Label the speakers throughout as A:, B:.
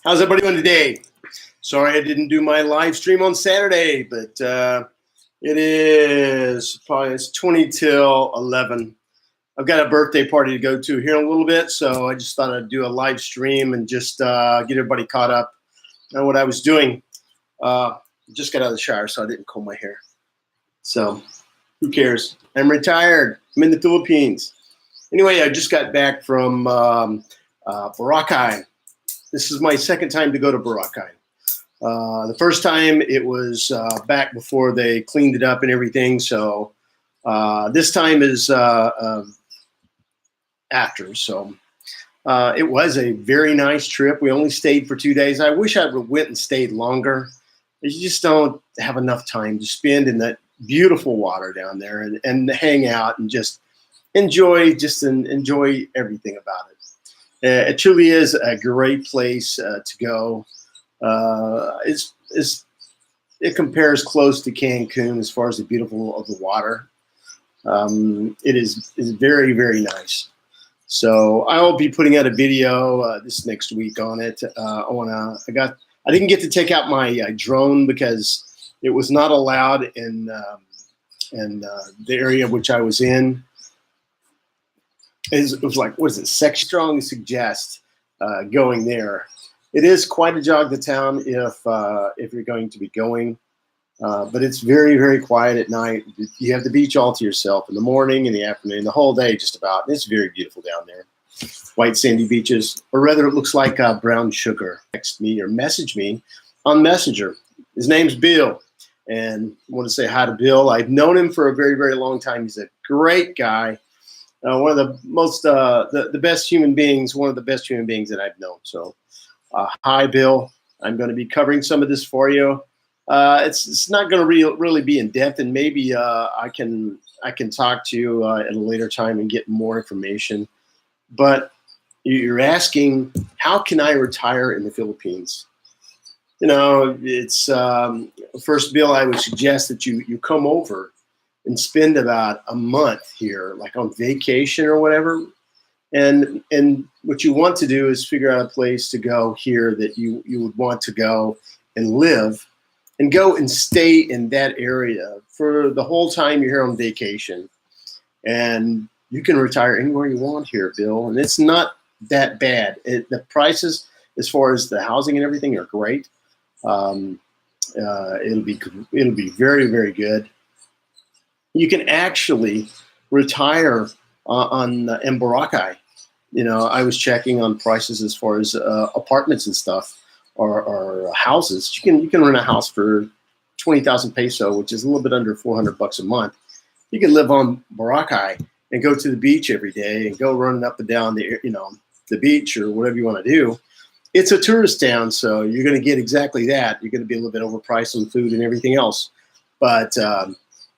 A: How's everybody doing today? Sorry I didn't do my live stream on Saturday, but it's 20 till 11. I've got a birthday party to go to here in a little bit, so I just thought I'd do a live stream and just get everybody caught up on what I was doing. Just got out of the shower, so I didn't comb my hair. So who cares? I'm retired. I'm in the Philippines. Anyway, I just got back from Boracay. This is my second time to go to Boracay. The first time it was back before they cleaned it up and everything. So this time is after. So it was a very nice trip. We only stayed for 2 days. I wish I would went and stayed longer. You just don't have enough time to spend in that beautiful water down there and hang out and just enjoy everything about it. It truly is a great place to go. It compares close to Cancun as far as the beautiful of the water. It is very, very nice. So I will be putting out a video this next week on it. I didn't get to take out my drone because it was not allowed in the area which I was in. It was like, what is it? Strongly suggest going there. It is quite a jog to town if you're going to be going, but it's very, very quiet at night. You have the beach all to yourself in the morning, in the afternoon, the whole day just about. And it's very beautiful down there. White sandy beaches, or rather it looks like brown sugar. Text me or message me on Messenger. His name's Bill, and I want to say hi to Bill. I've known him for a very, very long time. He's a great guy. One of the most, the best human beings, one of the best human beings that I've known. So, hi, Bill. I'm going to be covering some of this for you. It's not going to really be in depth, and maybe I can talk to you at a later time and get more information. But you're asking, how can I retire in the Philippines? You know, it's first, Bill, I would suggest that you come over and spend about a month here, like on vacation or whatever. And what you want to do is figure out a place to go here that you would want to go and live, and go and stay in that area for the whole time you're here on vacation. And you can retire anywhere you want here, Bill. And it's not that bad. The prices, as far as the housing and everything, are great. It'll be very, very good. You can actually retire in Boracay. You know, I was checking on prices as far as apartments and stuff, or houses. You can rent a house for 20,000 peso, which is a little bit under $400 a month. You can live on Boracay and go to the beach every day and go running up and down the beach or whatever you want to do. It's a tourist town, so you're going to get exactly that. You're going to be a little bit overpriced on food and everything else, but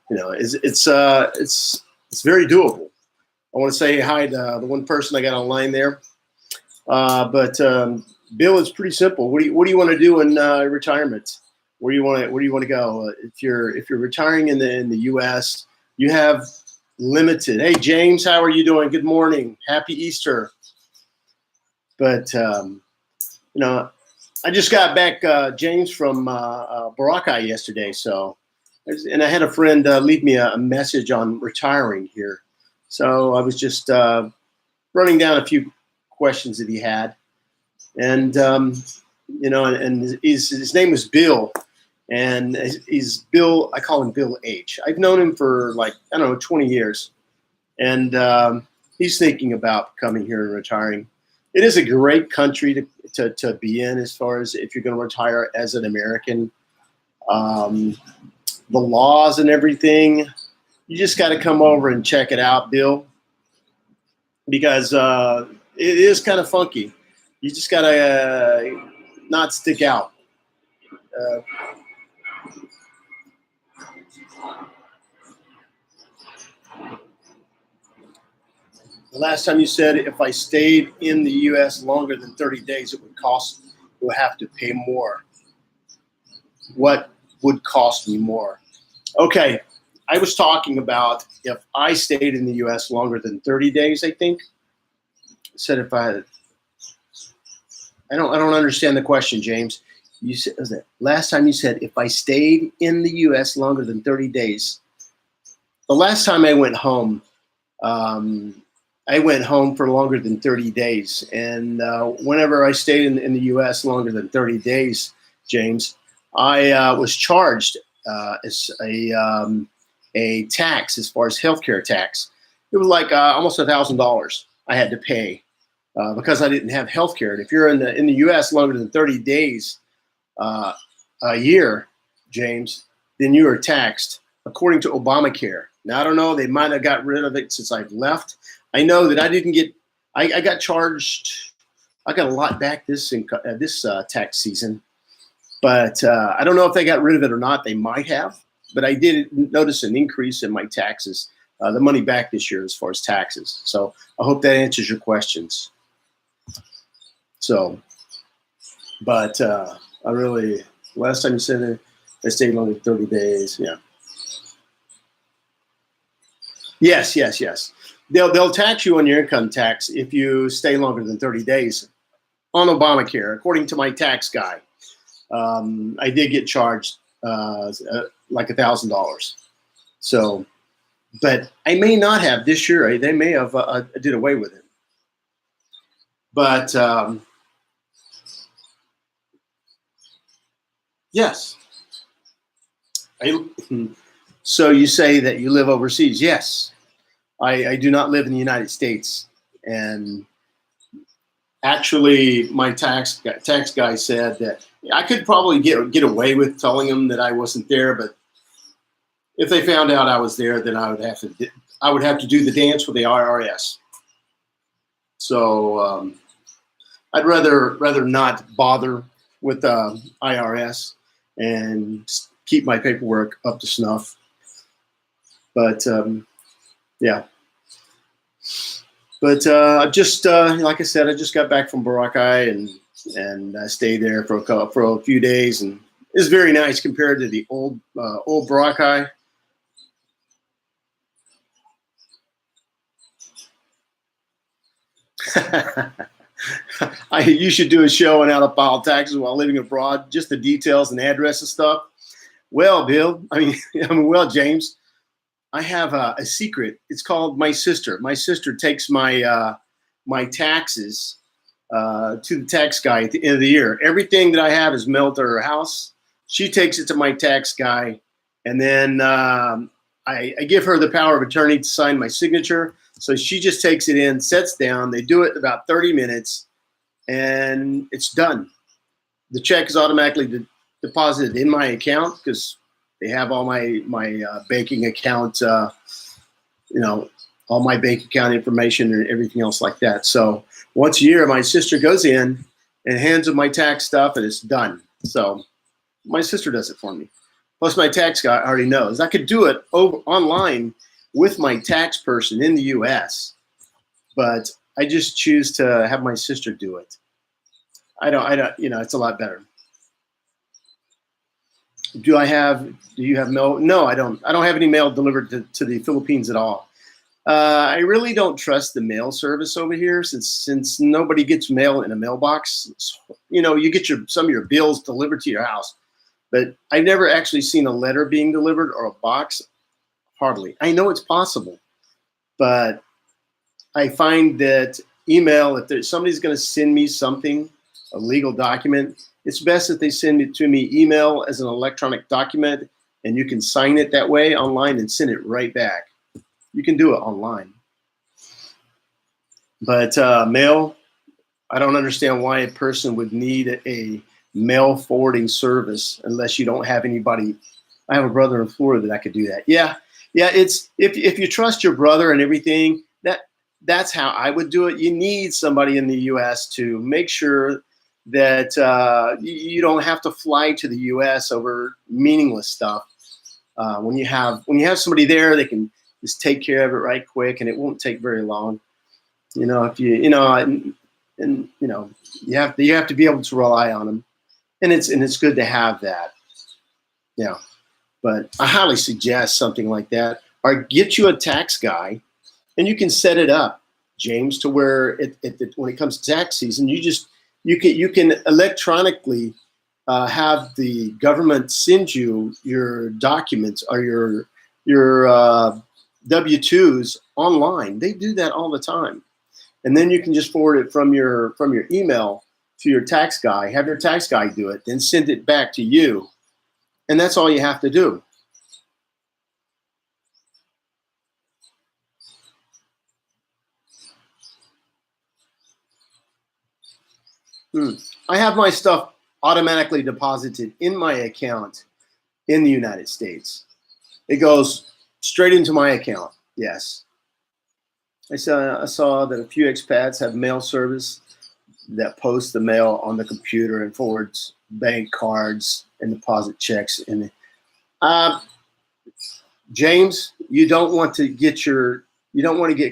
A: it's very doable. I want to say hi to the one person I got online there. But Bill, it's pretty simple. What do you want to do in retirement? Where do you want to go? If you're retiring in the U.S., you have limited. Hey James, how are you doing? Good morning. Happy Easter. But I just got back, James, from Boracay yesterday. So, and I had a friend leave me a message on retiring here. So I was just running down a few questions that he had, and and his name was Bill, and he's Bill. I call him Bill H. I've known him for 20 years, and he's thinking about coming here and retiring. It is a great country to be in as far as if you're going to retire as an American. The laws and everything, you just got to come over and check it out, Bill, because it is kind of funky. You just got to not stick out. The last time you said if I stayed in the U.S. longer than 30 days, it would have to pay more. What would cost me more? Okay, I was talking about if I stayed in the U.S. longer than 30 days, I think. I said if I I don't understand the question, James. You said, was it last time you said if I stayed in the U.S. longer than 30 days? The last time um, I went home for longer than 30 days. And whenever I stayed in the U.S. longer than 30 days, James, I was charged as a tax as far as healthcare tax. It was like almost $1,000 I had to pay because I didn't have healthcare. And if you're in the U.S. longer than 30 days uh, a year, James, then you are taxed according to Obamacare. Now I don't know; they might have got rid of it since I've left. I know that I didn't get. I got charged. I got a lot back this tax season, but I don't know if they got rid of it or not. They might have, but I did notice an increase in my taxes, the money back this year as far as taxes. So I hope that answers your questions. So, but I really last time you said it, I stayed longer than 30 days. Yeah. Yes, yes, yes. They'll tax you on your income tax if you stay longer than 30 days on Obamacare, according to my tax guy. I did get charged like $1,000. So, but I may not have this year. They may have did away with it. But yes. So you say that you live overseas? Yes. I do not live in the United States, and actually, my tax guy said that I could probably get away with telling them that I wasn't there, but if they found out I was there, then I would have to do the dance with the IRS. So I'd rather not bother with the IRS and keep my paperwork up to snuff. But yeah. But just like I said, I just got back from Boracay and I stayed there for a few days, and it's very nice compared to the old Boracay. You should do a show on how to file taxes while living abroad, just the details and address and stuff. Well, Bill, well, James, I have a secret. It's called my sister. My sister takes my taxes to the tax guy at the end of the year. Everything that I have is mailed to her house. She takes it to my tax guy, and then I give her the power of attorney to sign my signature. So she just takes it in, sets down. They do it in about 30 minutes, and it's done. The check is automatically deposited in my account because they have all my banking account, all my bank account information and everything else like that. So once a year, my sister goes in and hands them my tax stuff, and it's done. So my sister does it for me. Plus, my tax guy already knows. I could do it online with my tax person in the U.S., but I just choose to have my sister do it. I don't, it's a lot better. Do you have mail? No, I don't. I don't have any mail delivered to the Philippines at all. I really don't trust the mail service over here since nobody gets mail in a mailbox. You get some of your bills delivered to your house, but I've never actually seen a letter being delivered or a box. Hardly. I know it's possible, but I find that email, if somebody's going to send me something, a legal document, it's best if they send it to me email as an electronic document, and you can sign it that way online and send it right back. You can do it online. But mail, I don't understand why a person would need a mail forwarding service unless you don't have anybody. I have a brother in Florida that I could do that. Yeah. It's if you trust your brother and everything, that's how I would do it. You need somebody in the U.S. to make sure that you don't have to fly to the U.S. over meaningless stuff. When you have somebody there, they can just take care of it right quick, and it won't take very long. If you have to be able to rely on them, and it's good to have that. Yeah. But I highly suggest something like that, or get you a tax guy, and you can set it up, James, to where when it comes to tax season, you you can electronically have the government send you your documents or your W-2s online. They do that all the time, and then you can just forward it from your email to your tax guy. Have your tax guy do it, then send it back to you, and that's all you have to do. I have my stuff automatically deposited in my account in the United States. It goes straight into my account. Yes. I saw that a few expats have mail service that posts the mail on the computer and forwards bank cards and deposit checks. And James, you don't want to get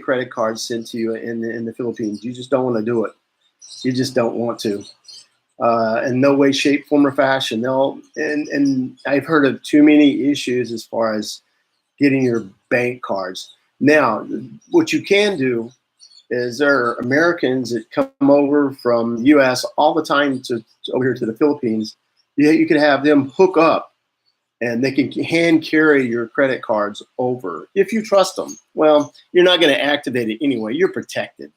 A: credit cards sent to you in the Philippines. You just don't want to do it. You just don't want to. In no way, shape, form, or fashion. And I've heard of too many issues as far as getting your bank cards. Now, what you can do is there are Americans that come over from the U.S. all the time to over here to the Philippines. You could have them hook up, and they can hand carry your credit cards over if you trust them. Well, you're not going to activate it anyway. You're protected.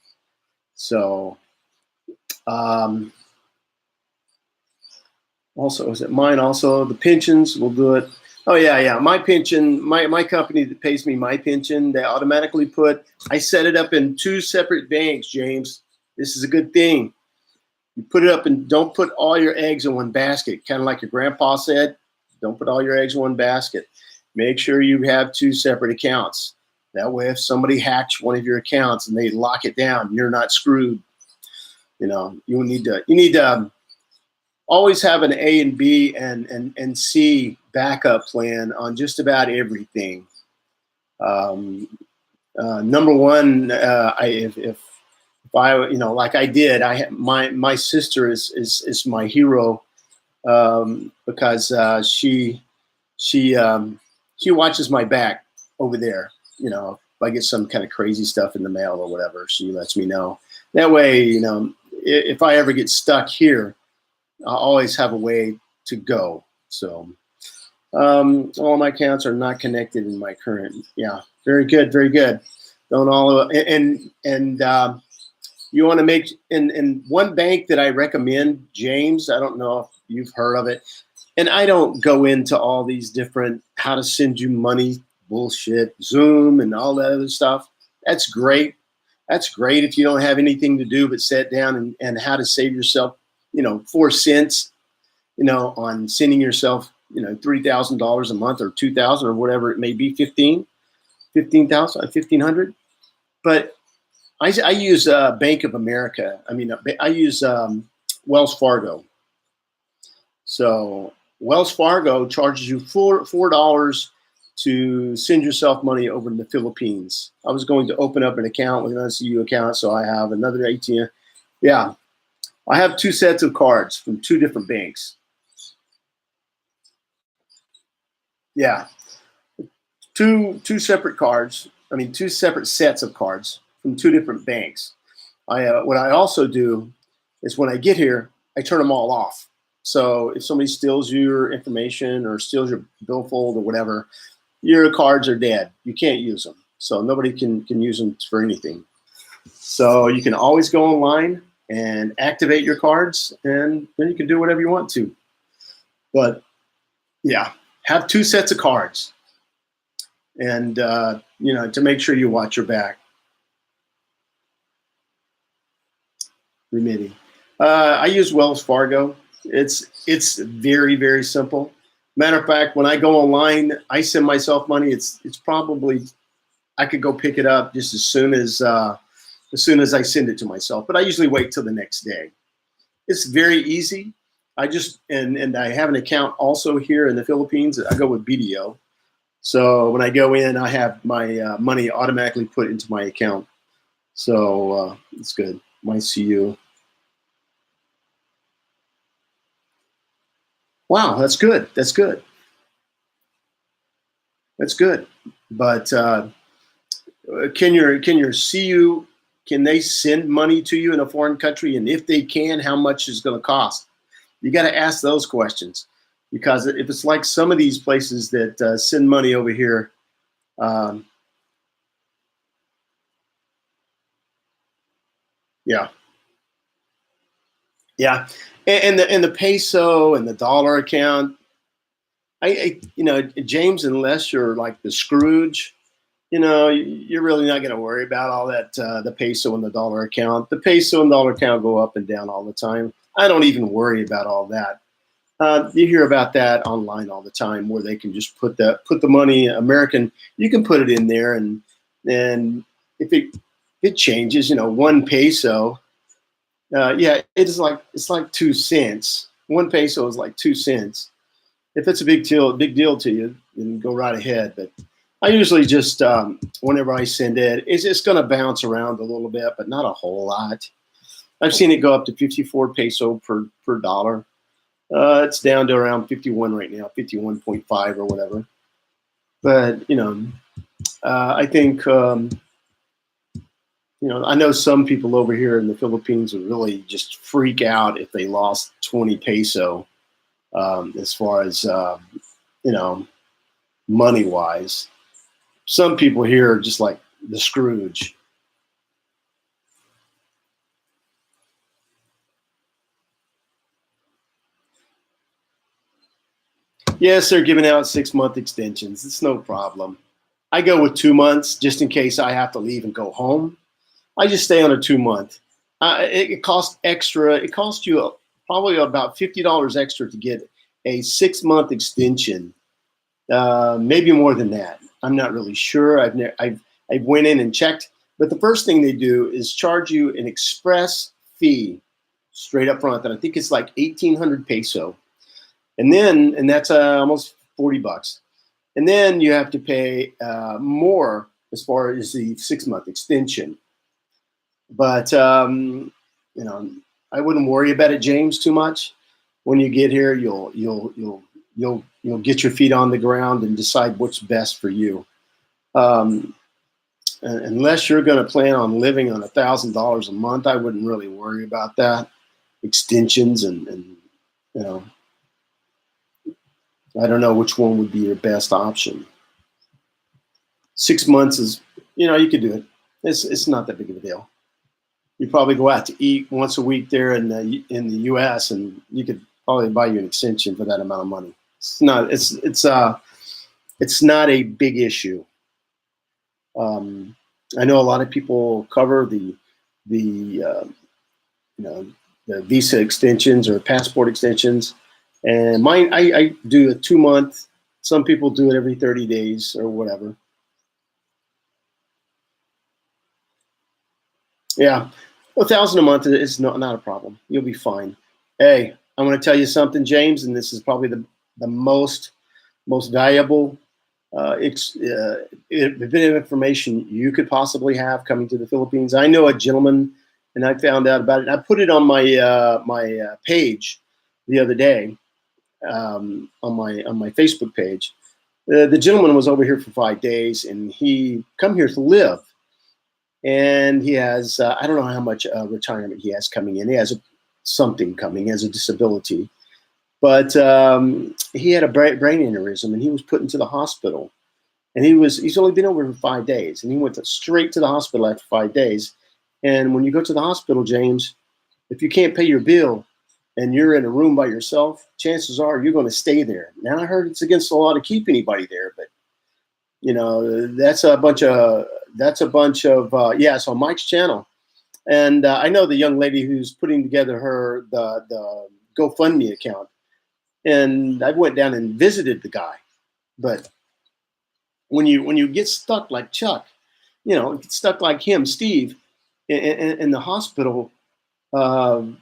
A: So, also, is it mine? Also, the pensions will do it. Oh yeah. My pension, my company that pays me my pension, they automatically I set it up in 2 separate banks, James. This is a good thing. You put it up and don't put all your eggs in one basket. Kind of like your grandpa said, don't put all your eggs in one basket. Make sure you have 2 separate accounts. That way, if somebody hacks one of your accounts and they lock it down, you're not screwed. You need to always have an A and B and C backup plan on just about everything. Number one, if I like I did, my sister is my hero because she watches my back over there. If I get some kind of crazy stuff in the mail or whatever, she lets me know. That way, if I ever get stuck here, I always have a way to go. So all my accounts are not connected in my current. Yeah, very good, very good. Don't all and you want to make in one bank that I recommend, James. I don't know if you've heard of it, and I don't go into all these different how to send you money bullshit, Zoom and all that other stuff. That's great. That's great if you don't have anything to do but sit down and how to save yourself 4 cents, on sending yourself, $3,000 a month or 2,000 or whatever it may be, 15,000, 1,500. But I use Bank of America. I use Wells Fargo. So Wells Fargo charges you $4 to send yourself money over in the Philippines. I was going to open up an account with an NCU account, so I have another ATM. Yeah. I have 2 sets of cards from 2 different banks. Yeah, two separate cards. 2 separate sets of cards from 2 different banks. What I also do is when I get here, I turn them all off. So if somebody steals your information or steals your billfold or whatever, your cards are dead. You can't use them. So nobody can use them for anything. So you can always go online and activate your cards, and then you can do whatever you want to. But yeah, have 2 sets of cards, and to make sure you watch your back. Remitting. I use Wells Fargo. It's very, very simple. Matter of fact, when I go online, I send myself money. It's probably I could go pick it up just as soon as I send it to myself. But I usually wait till the next day. It's very easy. I just and I have an account also here in the Philippines. I go with BDO. So when I go in, I have my money automatically put into my account. So it's good. My CU. Wow, that's good. That's good. That's good. But can your CU can they send money to you in a foreign country? And if they can, how much is going to cost? You got to ask those questions, because if it's like some of these places that send money over here, yeah, yeah, and the peso and the dollar account, James, unless you're like the Scrooge, you're really not going to worry about all that. The peso and the dollar account, go up and down all the time. I don't even worry about all that. You hear about that online all the time, where they can just put the money American. You can put it in there, and if it changes, 1 peso. Yeah, it's like 2 cents. 1 peso is like 2 cents. If it's a big deal to you, then go right ahead. But I usually just whenever I send it, it's going to bounce around a little bit, but not a whole lot. I've seen it go up to 54 peso per dollar. It's down to around 51 right now, 51.5 or whatever. But I think I know some people over here in the Philippines would really just freak out if they lost 20 peso, as far as money wise. Some people here are just like the Scrooge. Yes, they're giving out 6-month extensions. It's no problem. I go with 2 months just in case I have to leave and go home. I just stay on a 2-month. It costs extra. It costs you probably about $50 extra to get a 6-month extension. Maybe more than that. I'm not really sure. I've went in and checked, but the first thing they do is charge you an express fee straight up front, and I think it's like 1,800 peso, and that's almost $40. And then you have to pay more as far as the 6-month extension. But I wouldn't worry about it, James, too much. When you get here, you'll get your feet on the ground and decide what's best for you. Unless you're going to plan on living on $1,000 a month, I wouldn't really worry about that. Extensions and I don't know which one would be your best option. 6 months is, you could do it. It's not that big of a deal. You probably go out to eat once a week there in the U.S. and you could probably buy you an extension for that amount of money. It's not a big issue. I know a lot of people cover the visa extensions or passport extensions, and mine I do a 2-month. Some people do it every 30 days or whatever. Yeah, 1,000 a month is not a problem. You'll be fine. Hey, I'm going to tell you something, James, and this is probably the most valuable bit of information you could possibly have coming to the Philippines. I know a gentleman, and I found out about it. I put it on my page the other day, on my Facebook page. The gentleman was over here for 5 days, and he come here to live. And he has, I don't know how much retirement he has coming in. He has something coming as a disability. But he had a brain aneurysm, and he was put into the hospital. And he's only been over for 5 days. And he went straight to the hospital after 5 days. And when you go to the hospital, James, if you can't pay your bill and you're in a room by yourself, chances are you're going to stay there. Now, I heard it's against the law to keep anybody there, but that's a bunch of it's on Mike's channel. And I know the young lady who's putting together the GoFundMe account. And I went down and visited the guy. But when you get stuck like Chuck, get stuck like him, Steve, in the hospital, it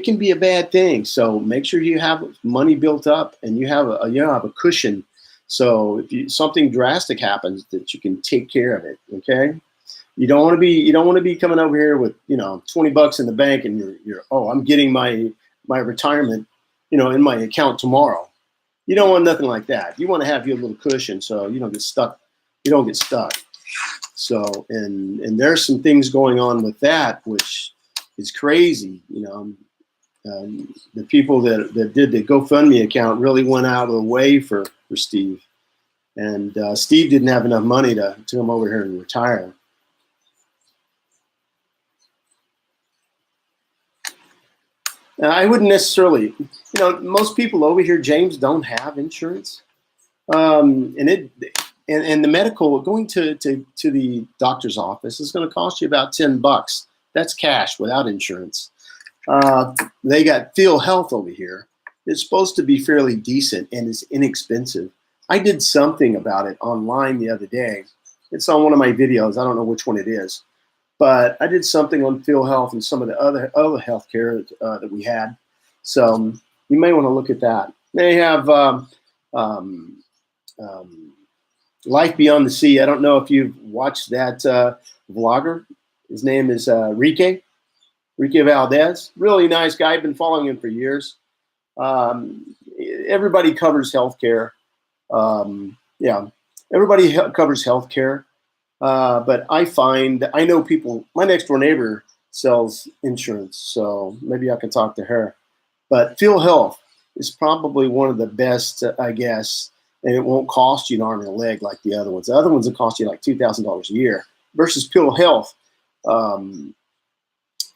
A: can be a bad thing. So make sure you have money built up and you have a cushion. So if something drastic happens, that you can take care of it. Okay. You don't want to be coming over here with, $20 in the bank and I'm getting my retirement, in my account tomorrow. You don't want nothing like that. You want to have your little cushion so you don't get stuck. You don't get stuck. So, and there's some things going on with that, which is crazy. The people that did the GoFundMe account really went out of the way for Steve. And Steve didn't have enough money to come over here and retire. I wouldn't necessarily, most people over here, James, don't have insurance. And the medical, going to the doctor's office is going to cost you about $10. That's cash without insurance. They got Feel Health over here. It's supposed to be fairly decent and is inexpensive. I did something about it online the other day. It's on one of my videos. I don't know which one it is. But I did something on Feel Health and some of the other healthcare that we had. So you may want to look at that. They have Life Beyond the Sea. I don't know if you've watched that vlogger. His name is Rique Valdez. Really nice guy. I've been following him for years. Everybody covers healthcare. Everybody covers healthcare. But I know people, my next door neighbor sells insurance, so maybe I can talk to her. But Feel Health is probably one of the best, I guess, and it won't cost you an arm and a leg like the other ones. The other ones will cost you like $2,000 a year versus Feel Health.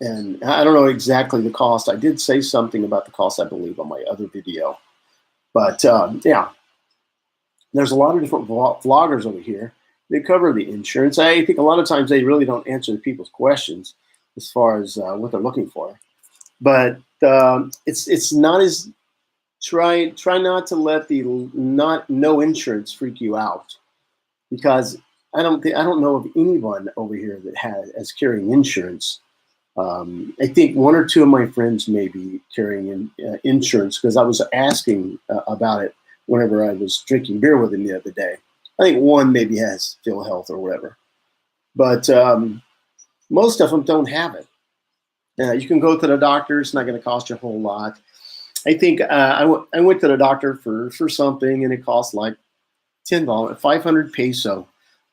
A: And I don't know exactly the cost. I did say something about the cost, I believe, on my other video. But there's a lot of different vloggers over here. They cover the insurance. I think a lot of times they really don't answer people's questions as far as what they're looking for. But it's not as try not to let the no insurance freak you out, because I don't know of anyone over here that has carrying insurance. I think one or two of my friends may be carrying insurance, because I was asking about it whenever I was drinking beer with him the other day. I think one maybe has Feel Health or whatever, but most of them don't have it. You can go to the doctor. It's not going to cost you a whole lot. I think I went to the doctor for something, and it cost like $10, 500 peso,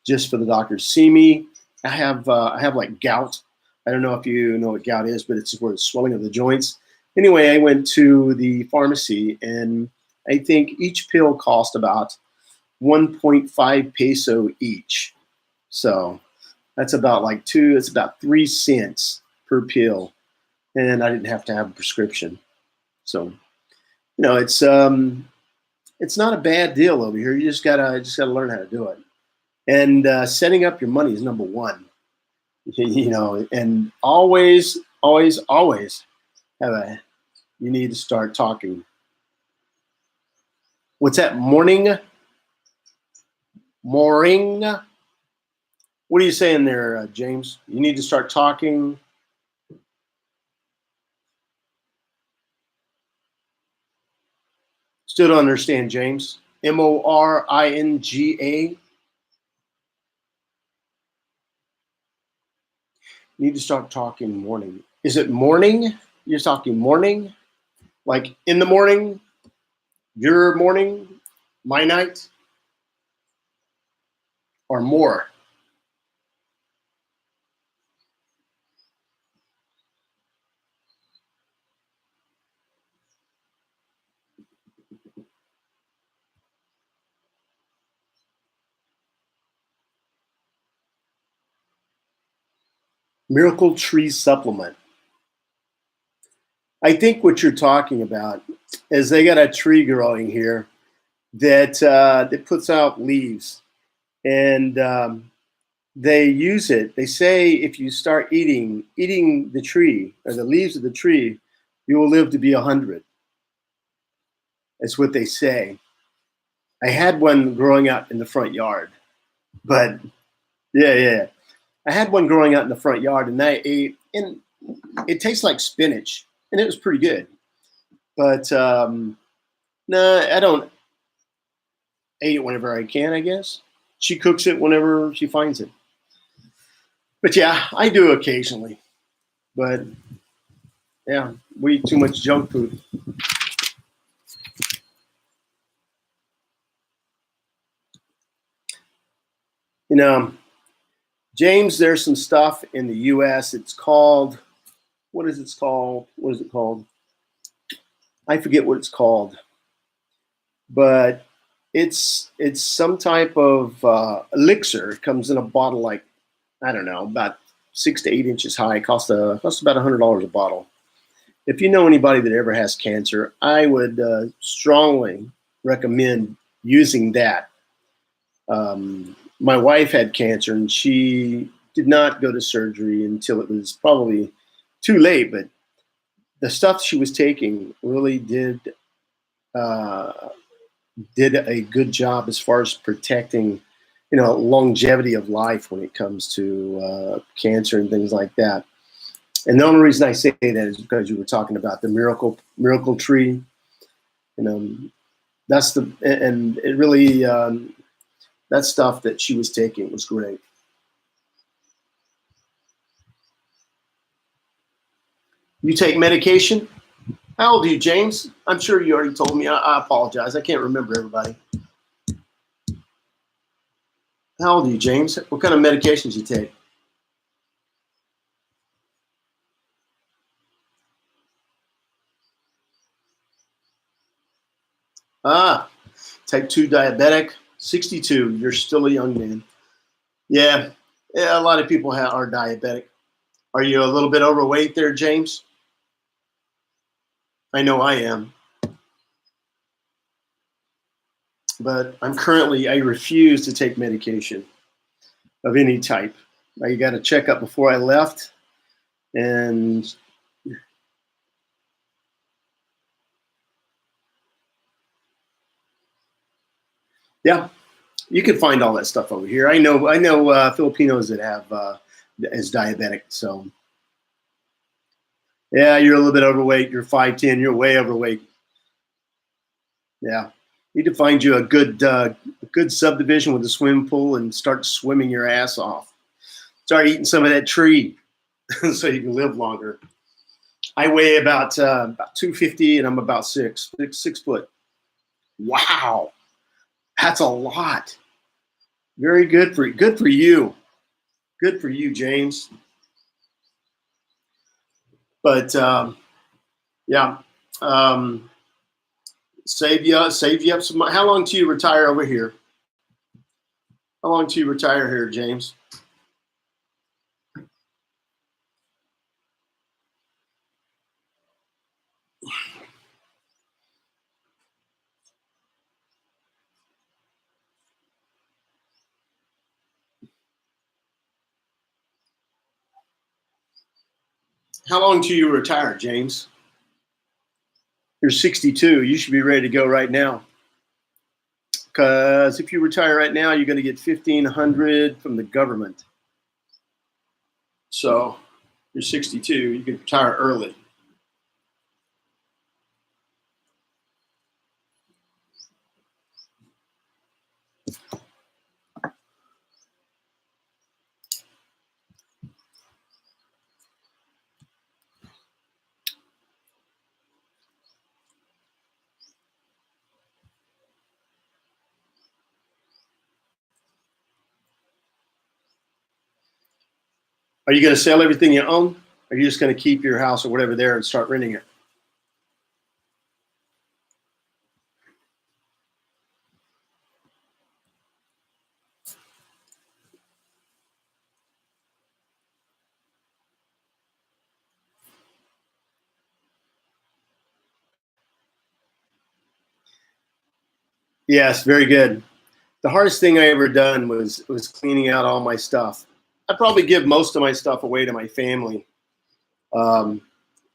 A: just for the doctor to see me. I have like gout. I don't know if you know what gout is, but it's where the swelling of the joints. Anyway, I went to the pharmacy, and I think each pill cost about 1.5 peso each. So that's about it's about 3 cents per pill. And I didn't have to have a prescription. So, it's not a bad deal over here. You just gotta learn how to do it. And setting up your money is number one. And always you need to start talking. What's that? Morning? What are you saying there, James? You need to start talking. Still don't understand, James. Moringa. Need to start talking morning. Is it morning? You're talking morning? Like in the morning? Your morning? My night? Or more? Miracle Tree Supplement. I think what you're talking about is they got a tree growing here that puts out leaves, and they use it. They say if you start eating the tree or the leaves of the tree, you will live to be 100. That's what they say. I had one growing out in the front yard, but yeah. I had one growing out in the front yard, and I ate, and it tastes like spinach, and it was pretty good. But no, I don't eat it whenever I can, I guess. She cooks it whenever she finds it. But yeah, I do occasionally. But yeah, we eat too much junk food. James, there's some stuff in the U.S. It's called, what is it called? What is it called? I forget what it's called, but it's some type of elixir. It comes in a bottle like, I don't know, about 6 to 8 inches high. It costs about $100 a bottle. If you know anybody that ever has cancer, I would strongly recommend using that. My wife had cancer and she did not go to surgery until it was probably too late, but the stuff she was taking really did a good job as far as protecting, longevity of life when it comes to cancer and things like that. And the only reason I say that is because you were talking about the miracle tree. That's and it really, that stuff that she was taking was great. You take medication? How old are you, James? I'm sure you already told me. I apologize. I can't remember everybody. How old are you, James? What kind of medications you take? Ah, type 2 diabetic, 62. You're still a young man. Yeah, yeah, a lot of people are diabetic. Are you a little bit overweight there, James? I know I am. But I refuse to take medication of any type. I got a checkup before I left, and yeah, you can find all that stuff over here. I know Filipinos that have is diabetic. So yeah, you're a little bit overweight. You're 5'10". You're way overweight. Yeah, need to find you a good subdivision with a swimming pool and start swimming your ass off. Start eating some of that tree so you can live longer. I weigh about 250 and I'm about 6 foot. Wow, that's a lot. Very good for you. Good for you, James. But yeah, um, save you up some money. How long do you retire over here? How long do you retire here, James? How long do you retire, James? You're 62. You should be ready to go right now. Because if you retire right now, you're going to get 1,500 from the government. So you're 62. You can retire early. Are you going to sell everything you own? Or are you just going to keep your house or whatever there and start renting it? Yes, very good. The hardest thing I ever done was cleaning out all my stuff. I probably give most of my stuff away to my family. Um,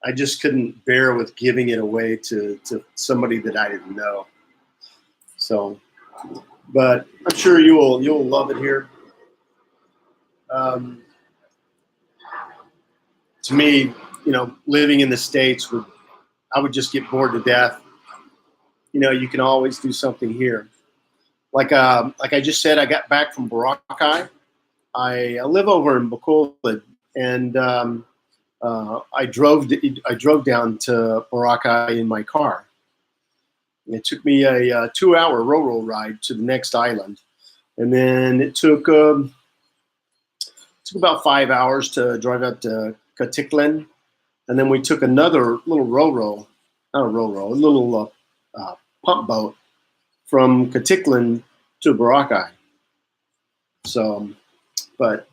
A: I just couldn't bear with giving it away to somebody that I didn't know. So, but I'm sure you'll love it here. Um, to me, living in the States I would just get bored to death. You can always do something here. Like I just said, I got back from Boracay. I live over in Bacolod, and I drove down to Boracay in my car. It took me a 2-hour roll ride to the next island, and then it took took about 5 hours to drive out to Coticlan, and then we took another little a little pump boat from Coticlan to Boracay. So, but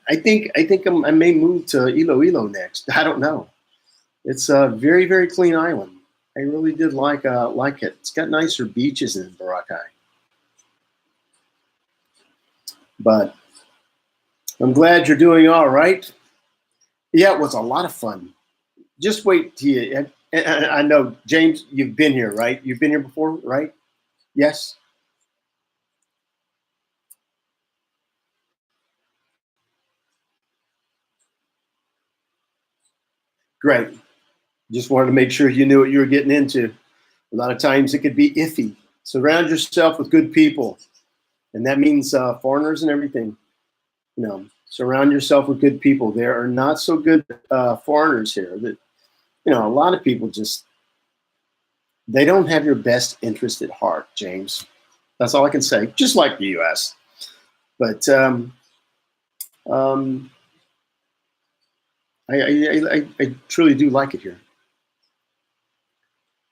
A: I think I may move to Iloilo next. I don't know. It's a very, very clean island. I really did like it. It's got nicer beaches in Boracay. But I'm glad you're doing all right. Yeah, it was a lot of fun. Just wait till you. And I know, James, you've been here, right? You've been here before, right? Yes. Great. Just wanted to make sure you knew what you were getting into. A lot of times it could be iffy. Surround yourself with good people, and that means foreigners and everything. You know, surround yourself with good people. There are not so good foreigners here. That a lot of people they don't have your best interest at heart, James. That's all I can say. Just like the U.S. But um, I truly do like it here.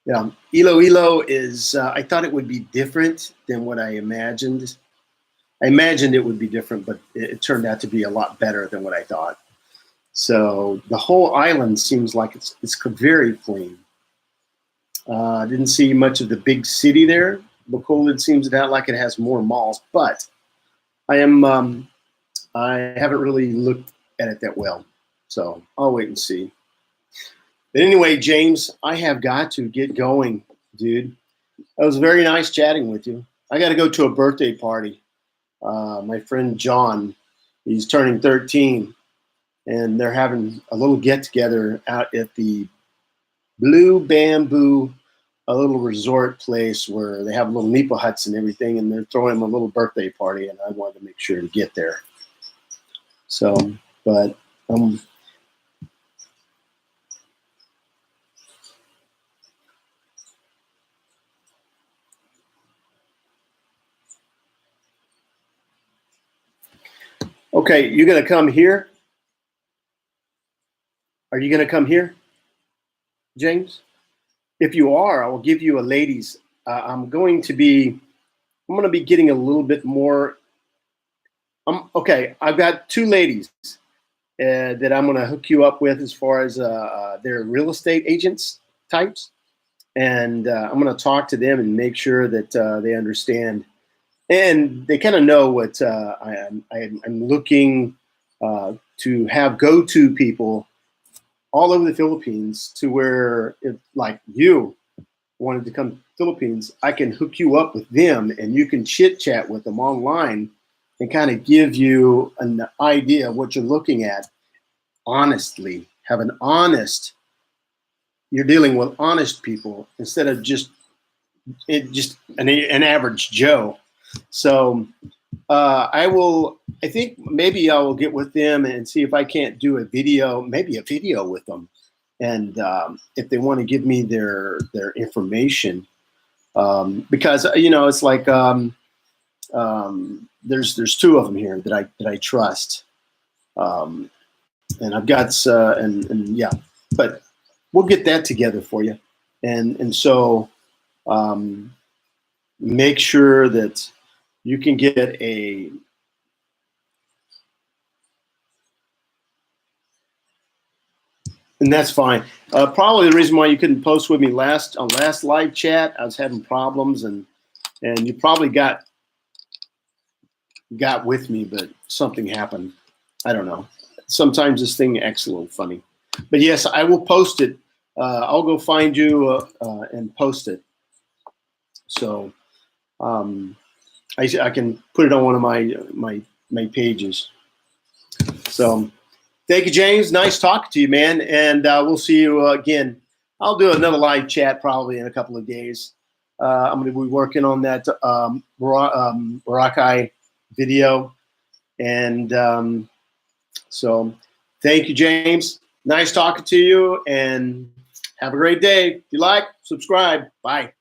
A: Yeah, Iloilo is. I thought it would be different than what I imagined. I imagined it would be different, but it turned out to be a lot better than what I thought. So the whole island seems like it's very clean. I didn't see much of the big city there. Bacolod seems to like it has more malls, but I haven't really looked at it that well. So I'll wait and see. But anyway, James, I have got to get going, dude. It was very nice chatting with you. I got to go to a birthday party. My friend John, he's turning 13, and they're having a little get-together out at the Blue Bamboo, a little resort place where they have little nipa huts and everything, and they're throwing him a little birthday party, and I wanted to make sure to get there. So, but okay, you gonna come here? Are you gonna come here, James? If you are, I will give you a ladies. I'm going to be getting a little bit more. Okay, I've got two ladies that I'm going to hook you up with as far as their real estate agents types, and I'm going to talk to them and make sure that they understand and they kind of know what I'm looking to have go-to people all over the Philippines, to where if like you wanted to come to the Philippines, I can hook you up with them and you can chit chat with them online and kind of give you an idea of what you're looking at honestly. Have an honest, you're dealing with honest people instead of just an average Joe. So I think maybe I will get with them and see if I can't do maybe a video with them. And if they want to give me their information, because it's like there's two of them here that I trust, and I've got and yeah, but we'll get that together for you, and so make sure that you can get and that's fine. Probably the reason why you couldn't post with me last live chat, I was having problems, and you probably got with me, but something happened. I don't know. Sometimes this thing acts a little funny. But yes, I will post it. I'll go find you and post it. So I can put it on one of my pages. So thank you, James. Nice talking to you, man. And we'll see you again. I'll do another live chat probably in a couple of days. I'm going to be working on that Boracay video. And so thank you, James. Nice talking to you, and have a great day. If you like, subscribe. Bye.